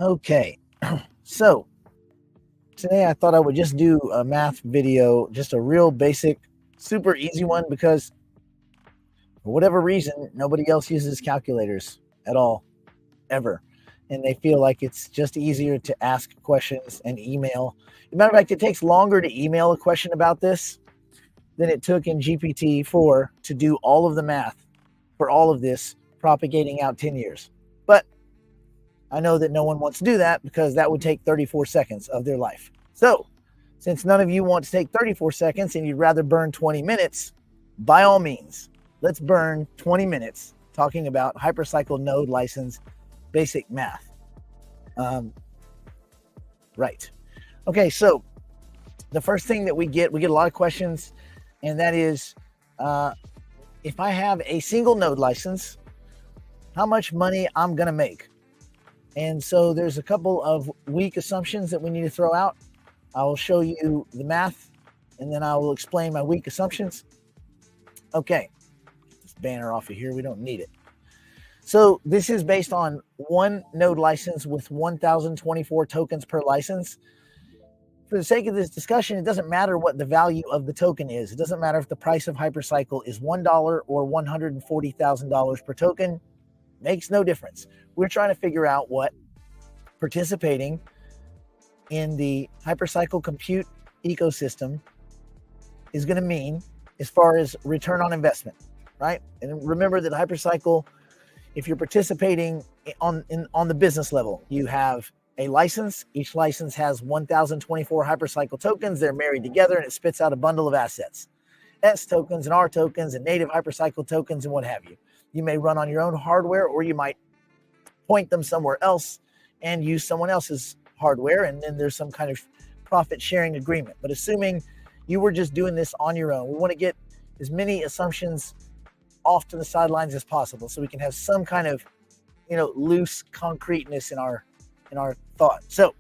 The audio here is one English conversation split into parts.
Okay, so today I thought I would just do a math video, just a real basic, super easy one, because for whatever reason, nobody else uses calculators at all, ever. And they feel like it's just easier to ask questions and email. As a matter of fact, it takes longer to email a question about this than it took in GPT-4 to do all of the math for all of this, propagating out 10 years. But I know that no one wants to do that because that would take 34 seconds of their life. So, since none of you want to take 34 seconds and you'd rather burn 20 minutes, by all means, let's burn 20 minutes talking about Hypercycle node license basic math. Right. Okay, so the first thing that we get a lot of questions, and that is, if I have a single node license, how much money I'm going to make. And so there's a couple of weak assumptions that we need to throw out. I will show you the math, and then I will explain my weak assumptions. Okay, get this banner off of here. We don't need it. So this is based on one node license with 1,024 tokens per license. For the sake of this discussion, it doesn't matter what the value of the token is. It doesn't matter if the price of Hypercycle is $1 or $140,000 per token. Makes no difference. We're trying to figure out what participating in the Hypercycle compute ecosystem is going to mean as far as return on investment, right? And remember that Hypercycle, if you're participating on the business level, you have a license. Each license has 1,024 Hypercycle tokens. They're married together, and it spits out a bundle of assets. S tokens and R tokens and native Hypercycle tokens and what have you. You may run on your own hardware, or you might point them somewhere else and use someone else's hardware, and then there's some kind of profit sharing agreement. But assuming you were just doing this on your own, we want to get as many assumptions off to the sidelines as possible so we can have some kind of, loose concreteness in our thought. So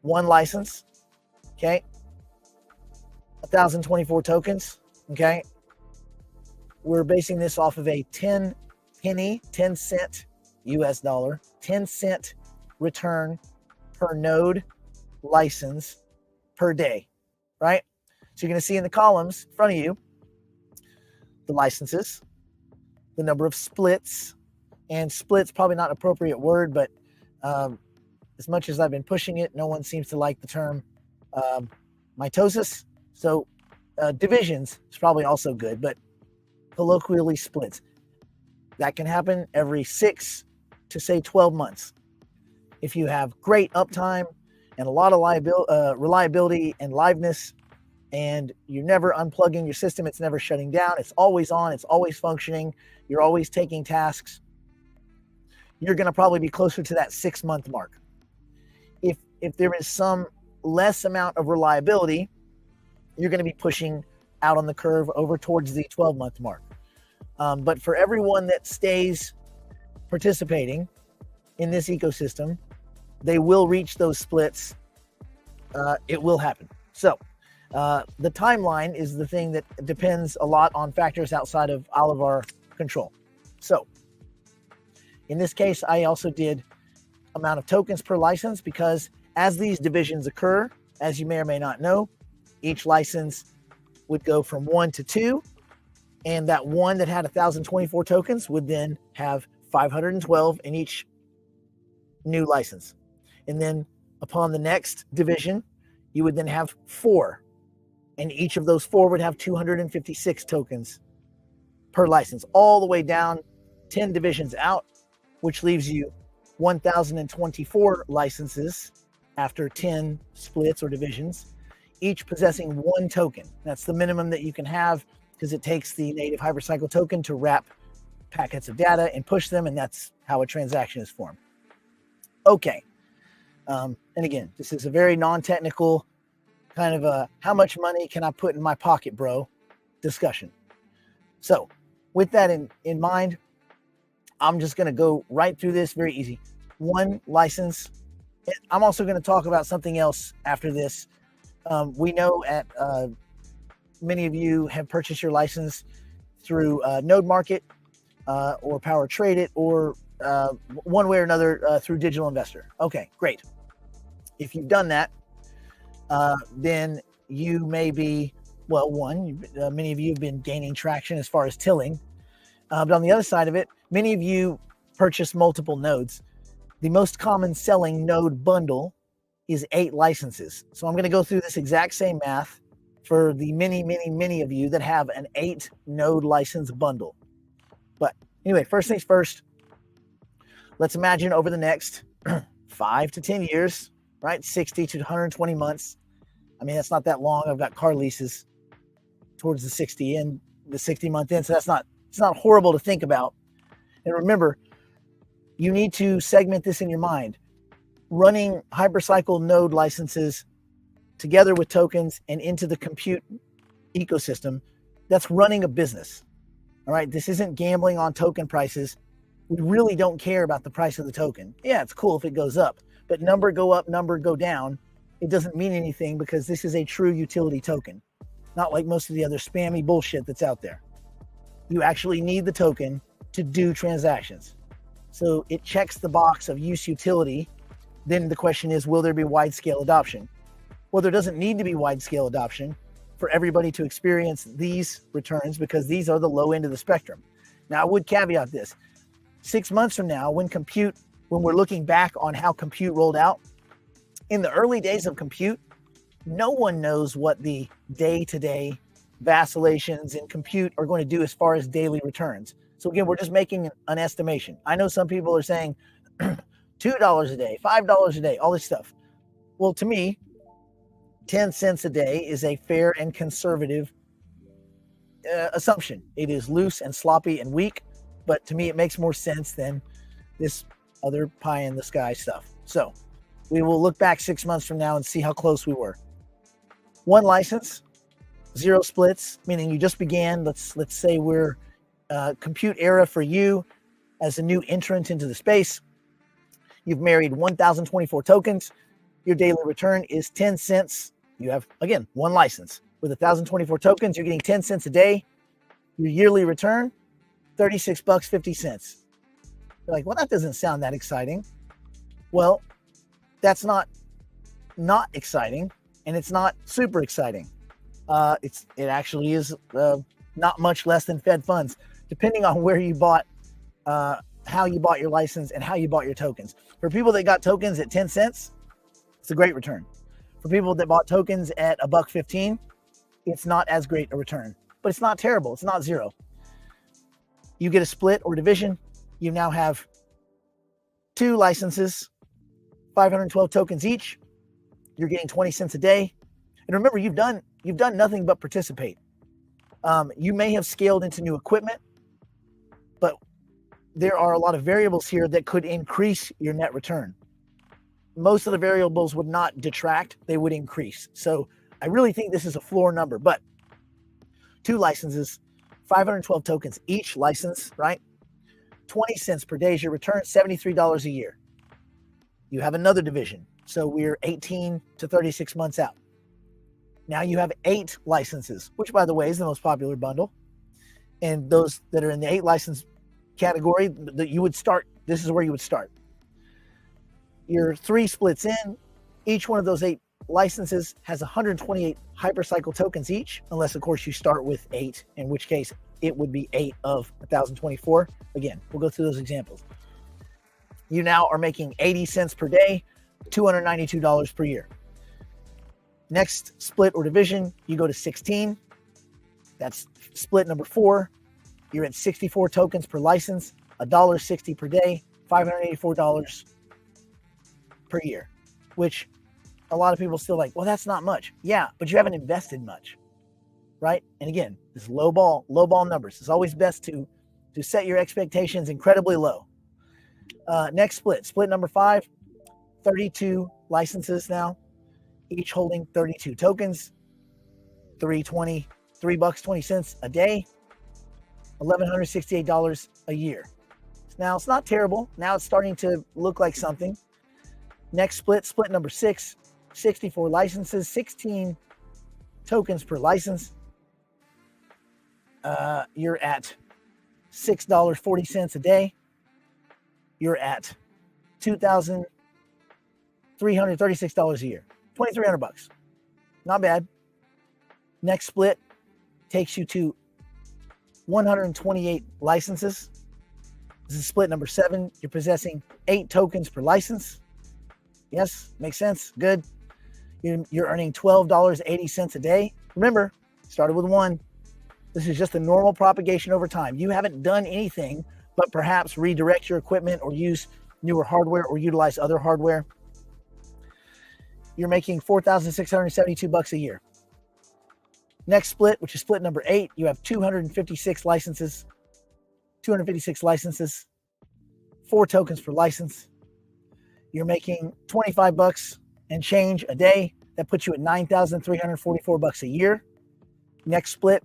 one license, okay, 1,024 tokens, okay. We're basing this off of a 10 cent US dollar, 10 cent return per node license per day, right? So you're going to see in the columns in front of you the licenses, the number of splits, and splits probably not an appropriate word, but as much as I've been pushing it, no one seems to like the term mitosis. So divisions is probably also good, but colloquially splits. That can happen every 6 to say 12 months. If you have great uptime and a lot of reliability and liveness, and you're never unplugging your system, it's never shutting down, it's always on, it's always functioning, you're always taking tasks, you're going to probably be closer to that 6-month mark. If there is some less amount of reliability, you're going to be pushing out on the curve over towards the 12-month mark. But for everyone that stays participating in this ecosystem, they will reach those splits. It will happen. So the timeline is the thing that depends a lot on factors outside of all of our control. So in this case, I also did amount of tokens per license, because as these divisions occur, as you may or may not know, each license would go from 1 to 2, and that one that had 1,024 tokens would then have 512 in each new license. And then upon the next division, you would then have 4, and each of those 4 would have 256 tokens per license, all the way down 10 divisions out, which leaves you 1,024 licenses after 10 splits or divisions, each possessing 1 token. That's the minimum that you can have, because it takes the native Hypercycle token to wrap packets of data and push them, and that's how a transaction is formed. Okay. And again, this is a very non-technical kind of a how much money can I put in my pocket, bro, discussion. So with that in mind, I'm just going to go right through this very easy. One license. I'm also going to talk about something else after this. We know many of you have purchased your license through Node Market or Power Trade It, or one way or another through Digital Investor. Okay, great. If you've done that, then you may be, well, many of you have been gaining traction as far as tilling. But on the other side of it, many of you purchase multiple nodes. The most common selling node bundle is 8 licenses. So I'm going to go through this exact same math for the many of you that have an 8 node license bundle. But anyway, first things first, let's imagine over the next 5 to 10 years, right? 60 to 120 months. I mean, that's not that long. I've got car leases towards the 60 month end. So it's not horrible to think about. And remember, you need to segment this in your mind. Running Hypercycle node licenses together with tokens and into the compute ecosystem, that's running a business. All right. This isn't gambling on token prices. We really don't care about the price of the token. Yeah, it's cool if it goes up, but number go up, number go down, it doesn't mean anything because this is a true utility token, not like most of the other spammy bullshit that's out there. You actually need the token to do transactions. So it checks the box of use utility. Then the question is, will there be wide scale adoption? Well, there doesn't need to be wide scale adoption for everybody to experience these returns because these are the low end of the spectrum. Now, I would caveat this. 6 months from now, when we're looking back on how compute rolled out, in the early days of compute, no one knows what the day-to-day vacillations in compute are going to do as far as daily returns. So again, we're just making an estimation. I know some people are saying $2 a day, $5 a day, all this stuff. Well, to me, 10 cents a day is a fair and conservative assumption. It is loose and sloppy and weak, but to me, it makes more sense than this other pie in the sky stuff. So we will look back 6 months from now and see how close we were. 1 license, 0 splits, meaning you just began. Let's say we're compute era for you as a new entrant into the space. You've married 1,024 tokens. Your daily return is 10 cents. You have, again, 1 license. With 1,024 tokens, you're getting 10 cents a day. Your yearly return, $36.50. You're like, well, that doesn't sound that exciting. Well, that's not exciting, and it's not super exciting. It actually is not much less than Fed funds, depending on where you bought, how you bought your license, and how you bought your tokens. For people that got tokens at 10 cents, it's a great return. For people that bought tokens at $1.15, it's not as great a return, but it's not terrible. It's not 0. You get a split or division. You now have 2 licenses, 512 tokens each. You're getting 20 cents a day. And remember, you've done nothing but participate. You may have scaled into new equipment, but there are a lot of variables here that could increase your net return. Most of the variables would not detract, they would increase. So I really think this is a floor number, but 2 licenses, 512 tokens each license, right? 20 cents per day is your return, $73 a year. You have another division. So we're 18 to 36 months out. Now you have 8 licenses, which by the way is the most popular bundle. And those that are in the 8 license category that you would start, this is where you would start. You're 3 splits in. Each one of those 8 licenses has 128 Hypercycle tokens each, unless of course you start with 8, in which case it would be 8 of 1,024. Again, we'll go through those examples. You now are making 80 cents per day, $292 per year. Next split or division, you go to 16. That's split number 4. You're at 64 tokens per license, $1.60 per day, $584 per year, which a lot of people still like, well, that's not much. Yeah, but you haven't invested much, right? And again, this low ball numbers. It's always best to set your expectations incredibly low. Next split number 5, 32 licenses now, each holding 32 tokens, $3.20 a day, $1,168 a year. Now it's not terrible. Now it's starting to look like something. Next split number 6, 64 licenses, 16 tokens per license. You're at $6.40 a day. you're at $2,336 a year, $2,300. Not bad. Next split takes you to 128 licenses. This is split number 7. You're possessing 8 tokens per license. Yes, makes sense. Good. You're earning $12.80 a day. Remember, started with 1. This is just a normal propagation over time. You haven't done anything but perhaps redirect your equipment or use newer hardware or utilize other hardware. You're making $4,672 a year. Next split, which is split number 8, you have 256 licenses. 256 licenses, 4 tokens per license. You're making $25 and change a day. That puts you at $9,344 a year. Next split,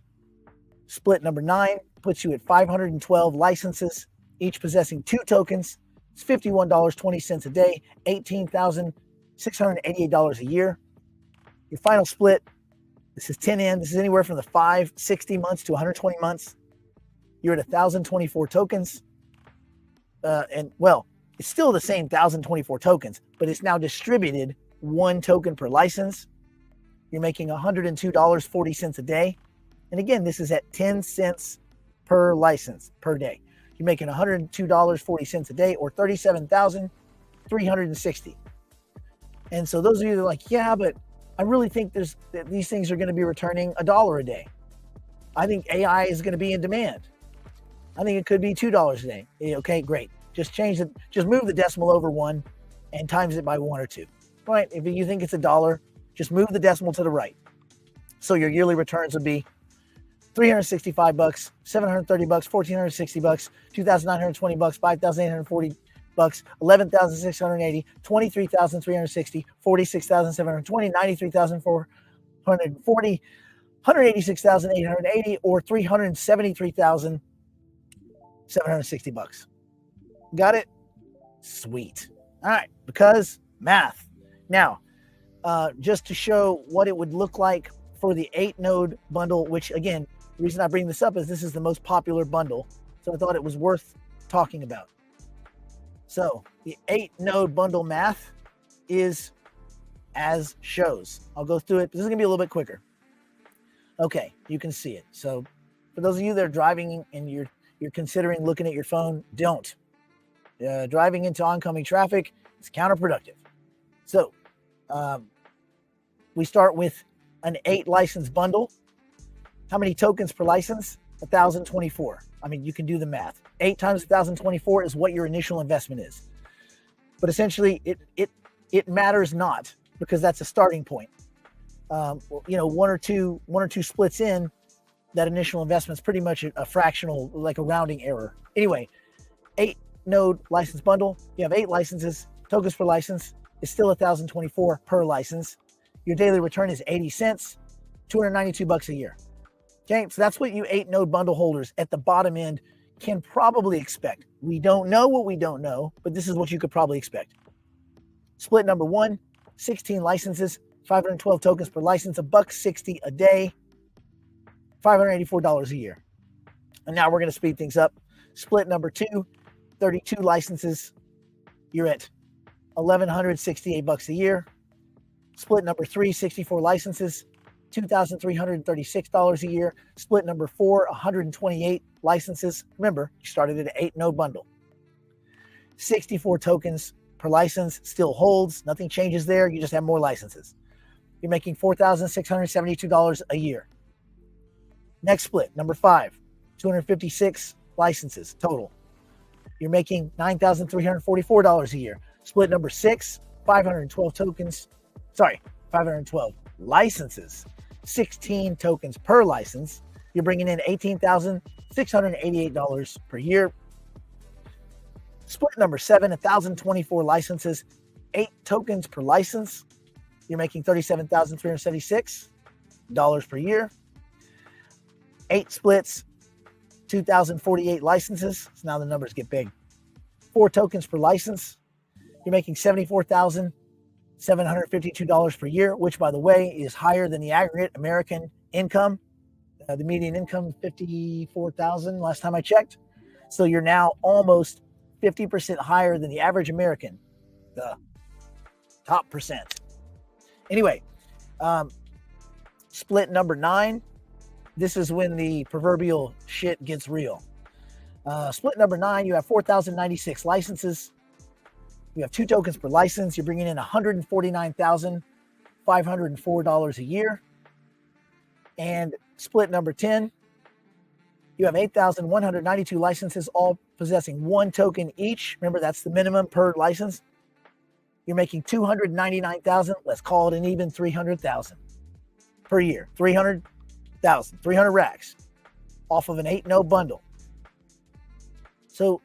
split number 9, puts you at 512 licenses, each possessing 2 tokens. It's $51.20 a day, $18,688 a year. Your final split, this is 10N. This is anywhere from the 60 months to 120 months. You're at 1,024 tokens. And well, it's still the same 1,024 tokens, but it's now distributed 1 token per license. You're making $102.40 a day. And again, this is at 10 cents per license per day. You're making $102.40 a day, or $37,360. And so those of you that are like, yeah, but I really think these things are going to be returning $1 a day. I think AI is going to be in demand. I think it could be $2 a day. Okay, great. Just change it. Just move the decimal over 1 and times it by 1 or 2. Right? If you think it's $1, just move the decimal to the right. So your yearly returns would be $365, $730, $1,460, $2,920, $5,840, $11,680, $23,360, $46,720, $93,440, $186,880, or $373,760. Got it? Sweet. All right, because math. Now, just to show what it would look like for the 8-node bundle, which again, the reason I bring this up is this is the most popular bundle. So I thought it was worth talking about. So the 8-node bundle math is as shows. I'll go through it. This is going to be a little bit quicker. Okay, you can see it. So for those of you that are driving and you're considering looking at your phone, don't. Driving into oncoming traffic is counterproductive. So we start with an 8 license bundle. How many tokens per license? 1,024. I mean, you can do the math. 8 times 1,024 is what your initial investment is. But essentially, it matters not, because that's a starting point. One or two splits in, that initial investment is pretty much a fractional, like a rounding error. Anyway, 8-node license bundle. You have 8 licenses. Tokens per license is still 1,024 per license. Your daily return is 80 cents, $292 a year. Okay, so that's what you 8-node bundle holders at the bottom end can probably expect. We don't know what we don't know, but this is what you could probably expect. Split number 1, 16 licenses, 512 tokens per license, $1.60 a day, $584 a year. And now we're going to speed things up. Split number 2, 32 licenses, you're at $1,168 a year. Split number 3, 64 licenses, $2,336 a year. Split number 4, 128 licenses. Remember, you started at an 8-node bundle. 64 tokens per license still holds. Nothing changes there. You just have more licenses. You're making $4,672 a year. Next split, number 5, 256 licenses total. You're making $9,344 a year. Split number 6, 512 licenses, 16 tokens per license. You're bringing in $18,688 per year. Split number 7, 1,024 licenses, 8 tokens per license. You're making $37,376 per year. 8 splits, 2,048 licenses. So now the numbers get big. 4 tokens per license. You're making $74,752 per year, which, by the way, is higher than the aggregate American income. The median income, $54,000 last time I checked. So you're now almost 50% higher than the average American, the top percent. Anyway, split number 9. This is when the proverbial shit gets real. Split number 9, you have 4,096 licenses. You have 2 tokens per license. You're bringing in $149,504 a year. And split number 10, you have 8,192 licenses, all possessing 1 token each. Remember, that's the minimum per license. You're making $299,000. Let's call it an even $300,000 per year. 300,000, 300 racks off of an 8-node bundle. So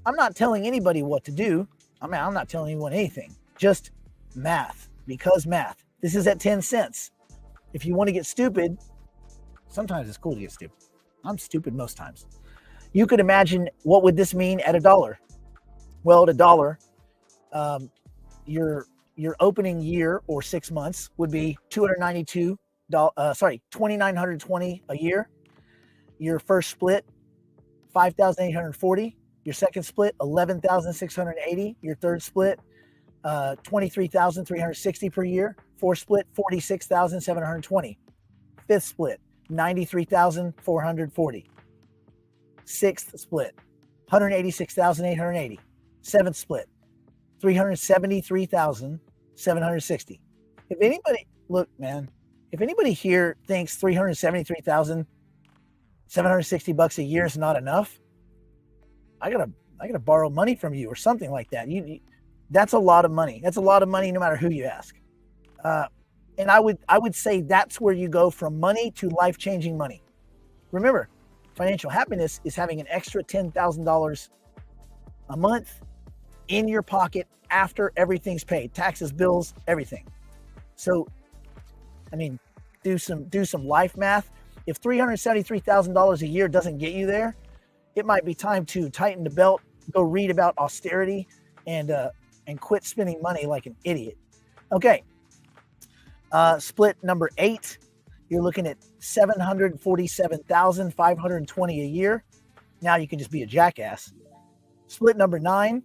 I'm not telling anybody what to do. I'm not telling anyone anything. Just math, because math. This is at 10 cents. If you want to get stupid, sometimes it's cool to get stupid. I'm stupid most times. You could imagine, what would this mean at $1? Well, at $1, your opening year or 6 months would be $2,920 a year. Your first split, $5,840. Your second split, $11,680. Your third split, $23,360 per year. Fourth split, $46,720. Fifth split, $93,440. Sixth split, $186,880. Seventh split, $373,760. If anybody, look, man, if anybody here thinks $373,760 a year is not enough, I gotta borrow money from you or something like that. That's a lot of money. That's a lot of money, no matter who you ask. And I would say that's where you go from money to life-changing money. Remember, financial happiness is having an extra $10,000 a month in your pocket after everything's paid, taxes, bills, everything. So, I mean, do some life math. If $373,000 a year doesn't get you there, it might be time to tighten the belt, go read about austerity, and quit spending money like an idiot. Okay. Split number 8, you're looking at $747,520 a year. Now you can just be a jackass. Split number 9,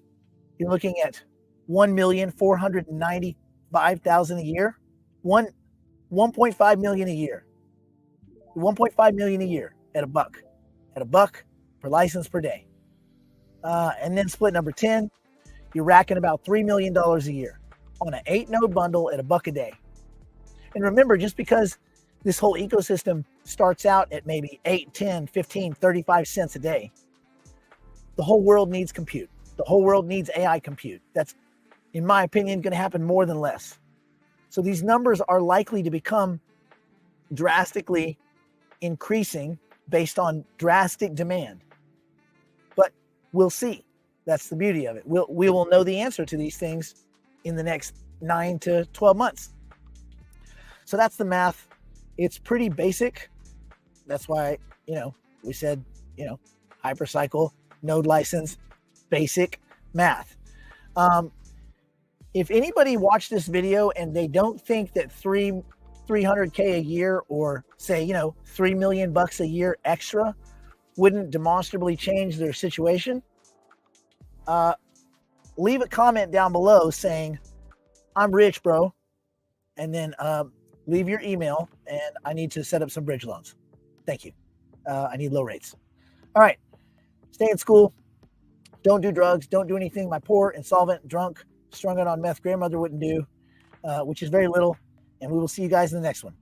you're looking at $1,495,000 a year. 1.5 million a year. 1.5 million a year at $1. At $1 per license per day. And then split number 10, you're racking about $3 million a year on an 8-node bundle at $1 a day. And remember, just because this whole ecosystem starts out at maybe 8, 10, 15, 35 cents a day, the whole world needs compute. The whole world needs AI compute. That's, in my opinion, going to happen more than less. So these numbers are likely to become drastically increasing based on drastic demand. But we'll see. That's the beauty of it. We will know the answer to these things in the next 9 to 12 months. So that's the math. It's pretty basic. That's why, we said, Hypercycle, node license, basic math. If anybody watched this video and they don't think that $300K a year, or say, $3 million a year extra wouldn't demonstrably change their situation, leave a comment down below saying, I'm rich, bro. And then leave your email, and I need to set up some bridge loans. Thank you. I need low rates. All right. Stay in school. Don't do drugs. Don't do anything my poor, insolvent, drunk, strung out on meth grandmother wouldn't do, which is very little. And we will see you guys in the next one.